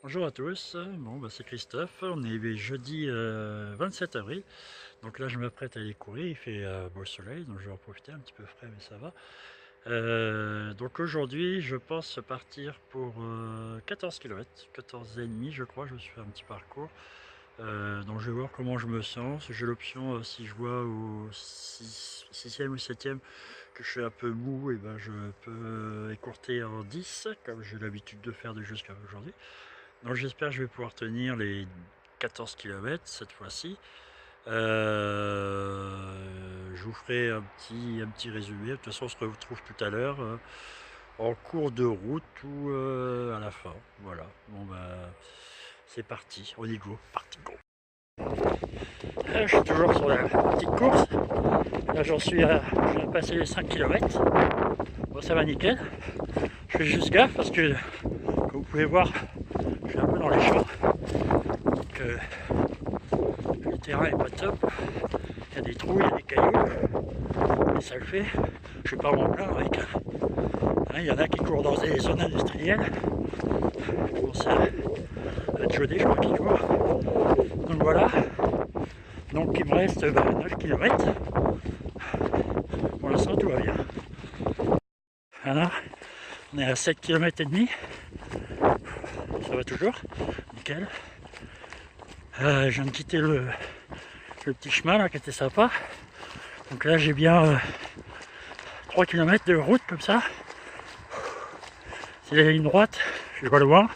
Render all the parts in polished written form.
Bonjour à tous, bon bah c'est Christophe, on est jeudi 27 avril, donc là je m'apprête à aller courir, il fait beau soleil, donc je vais en profiter, un petit peu frais mais ça va. Donc aujourd'hui je pense partir pour 14 km, 14 et demi je crois, je me suis fait un petit parcours. Donc je vais voir comment je me sens, j'ai l'option si je vois au 6e ou 7e que je suis un peu mou, et ben je peux écourter en 10 comme j'ai l'habitude de faire jusqu'à aujourd'hui. Donc j'espère que je vais pouvoir tenir les 14 km cette fois-ci. Je vous ferai un petit résumé. De toute façon, on se retrouve tout à l'heure en cours de route ou à la fin. Voilà. Bon bah c'est parti. On y go. Parti go. Je suis toujours sur la petite course. Là j'en suis à. Je viens de passer les 5 km. Bon ça va nickel. Je fais juste gaffe parce que comme vous pouvez voir, je suis un peu dans les champs. Donc le terrain est pas top. Il y a des trous, il y a des cailloux. Mais ça le fait. Je ne vais pas m'en plaindre avec. Il y en a qui courent dans des zones industrielles. Je pense à Jodé, je crois qu'il court. Donc voilà. Donc il me reste 9 km. Pour l'instant tout va bien. Voilà. On est à 7 km et demi. Ça va toujours. Nickel. Je viens de quitter le petit chemin là qui était sympa. Donc là j'ai bien 3 km de route comme ça. C'est la ligne droite, je vois loin.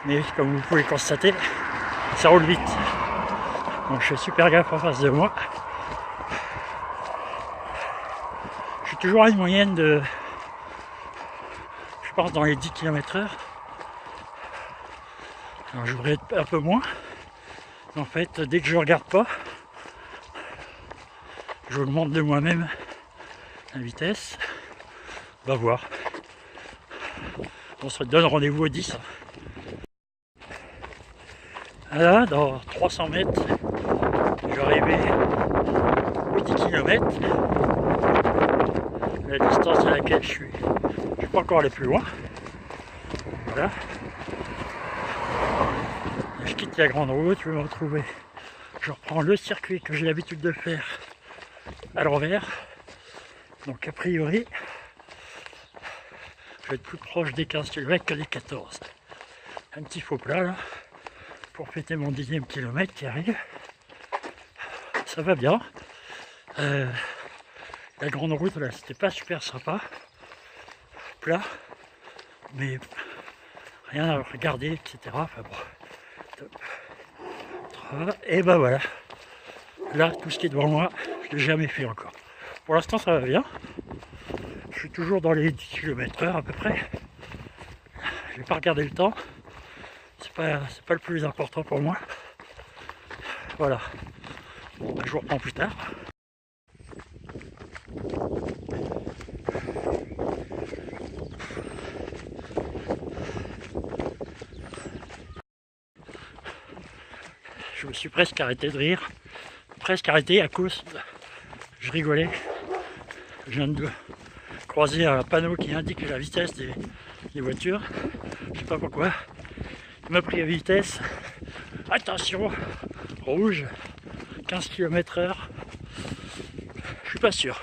Mais comme vous pouvez le constater, ça roule vite. Donc je fais super gaffe en face de moi. Je suis toujours à une moyenne de, je pense, dans les 10 km/h. Alors je voudrais être un peu moins. En fait, dès que je regarde pas, j'augmente de moi-même la vitesse. On va voir. On se donne rendez-vous au 10. Là, dans 300 mètres, je vais arriver aux 10 km. La distance à laquelle je suis pas encore aller plus loin. Voilà. Je quitte la grande route, je vais me retrouver. Je reprends le circuit que j'ai l'habitude de faire à l'envers. Donc a priori, je vais être plus proche des 15 km que des 14. Un petit faux plat là, pour fêter mon 10e kilomètre qui arrive. Ça va bien. La grande route là, c'était pas super sympa. Plat, mais rien à regarder, etc. Enfin bon. Top. Et ben voilà. Là, tout ce qui est devant moi, je l'ai jamais fait encore. Pour l'instant, ça va bien. Je suis toujours dans les 10 km/h à peu près. Je vais pas regarder le temps. C'est pas le plus important pour moi. Voilà. Bon, bah, je vous reprends plus tard. Je me suis presque arrêté de rire. Presque arrêté à cause. Je rigolais. Je viens de croiser un panneau qui indique la vitesse des voitures. Je sais pas pourquoi. Il m'a pris la vitesse. Attention, rouge, 15 km/h. Je suis pas sûr.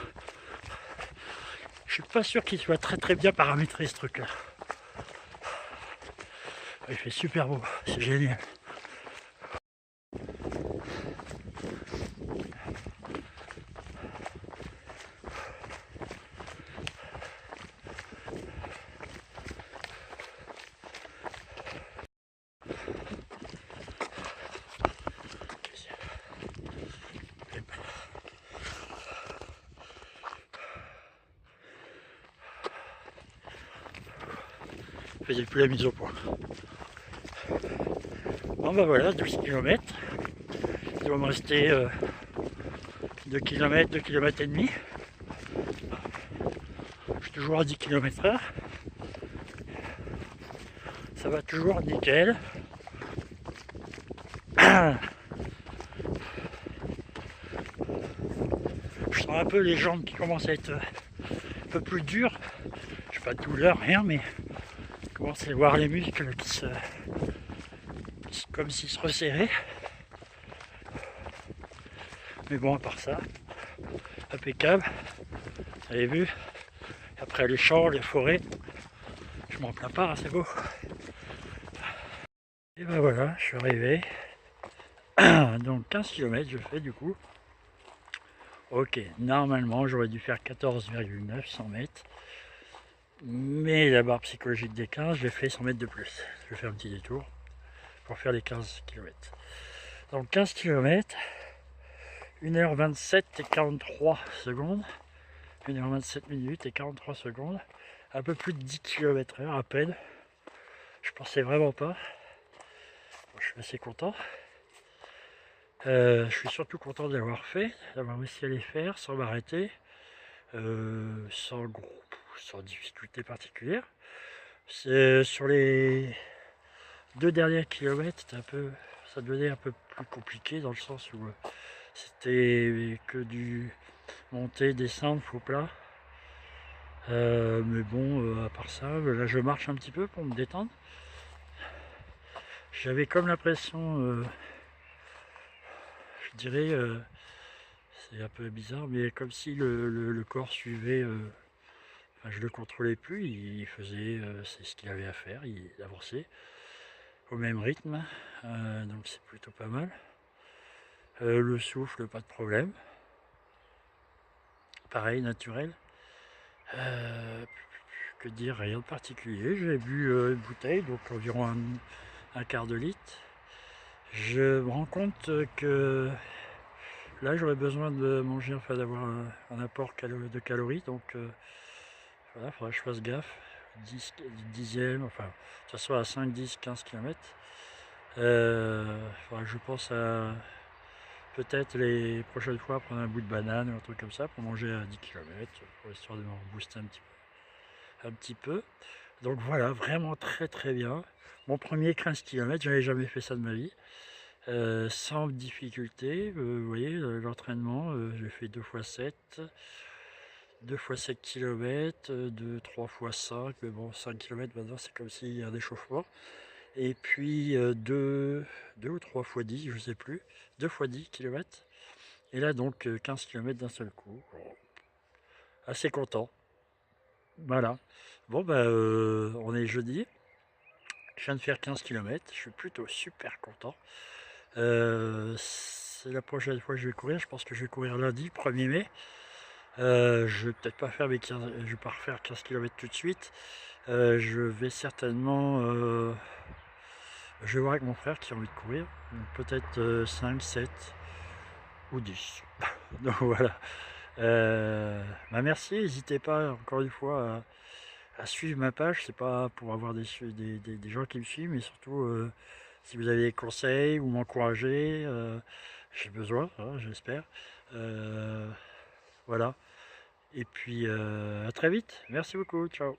Je suis pas sûr qu'il soit très bien paramétré ce truc là. Il fait super beau, c'est génial. Je faisais plus la mise au point. Bon bah voilà, 12 km. Il va me rester 2 km, 2 km et demi. Je suis toujours à 10 km/h. Ça va toujours nickel. Je sens un peu les jambes qui commencent à être un peu plus dures. Je n'ai pas de douleur, rien, mais commence à voir les muscles comme s'ils se resserraient. Mais bon, à part ça, impeccable. Vous avez vu, après les champs, les forêts, je m'en plains pas, hein, c'est beau. Et ben voilà, je suis arrivé. Donc 15 km je fais du coup. Ok, normalement j'aurais dû faire 14,900 mètres. Mais la barre psychologique des 15, j'ai fait 100 mètres de plus. Je vais faire un petit détour pour faire les 15 km. Donc 15 km, 1h27 et 43 secondes. 1h27 minutes et 43 secondes. Un peu plus de 10 km/h à peine. Je pensais vraiment pas. Bon, je suis assez content. Je suis surtout content de l'avoir fait, d'avoir réussi à les faire sans m'arrêter, sans difficulté particulière. Sur les 2 derniers kilomètres, ça devenait un peu plus compliqué dans le sens où c'était que du montée, descendre, faux plat. Mais bon, à part ça, là je marche un petit peu pour me détendre. J'avais comme l'impression, je dirais, c'est un peu bizarre, mais comme si le corps suivait, enfin, je le contrôlais plus, il faisait c'est ce qu'il avait à faire, il avançait au même rythme, donc c'est plutôt pas mal. Le souffle, pas de problème. Pareil, naturel. Que dire, rien de particulier. J'ai bu une bouteille, donc environ un quart de litre. Je me rends compte que là j'aurais besoin de manger, enfin d'avoir un apport de calories, donc voilà, il faudra que je fasse gaffe. 10 dixièmes, enfin, de toute façon à 5, 10, 15 km. Faudra que je pense à peut-être les prochaines fois prendre un bout de banane ou un truc comme ça pour manger à 10 km, pour histoire de me booster un petit peu. Donc voilà, vraiment très très bien. Mon premier 15 km, j'avais jamais fait ça de ma vie. Sans difficulté, vous voyez, l'entraînement, j'ai fait 2 fois 7, 2 fois 7 km, 3 fois 5, mais bon, 5 km maintenant c'est comme s'il y a un échauffement. Et puis 2 ou 3 fois 10, je sais plus, 2 fois 10 km. Et là donc 15 km d'un seul coup. Bon, assez content. Voilà. Bon bah on est jeudi. Je viens de faire 15 km, je suis plutôt super content. C'est la prochaine fois que je vais courir, je pense que je vais courir lundi, 1er mai. Je vais peut-être pas faire je vais pas refaire 15 km tout de suite. Je vais certainement, je vais voir avec mon frère qui a envie de courir, peut-être 5, 7 ou 10. Donc voilà. Bah merci, n'hésitez pas encore une fois à suivre ma page, c'est pas pour avoir des gens qui me suivent, mais surtout si vous avez des conseils ou m'encourager, j'ai besoin, hein, j'espère. Voilà. Et puis à très vite. Merci beaucoup. Ciao.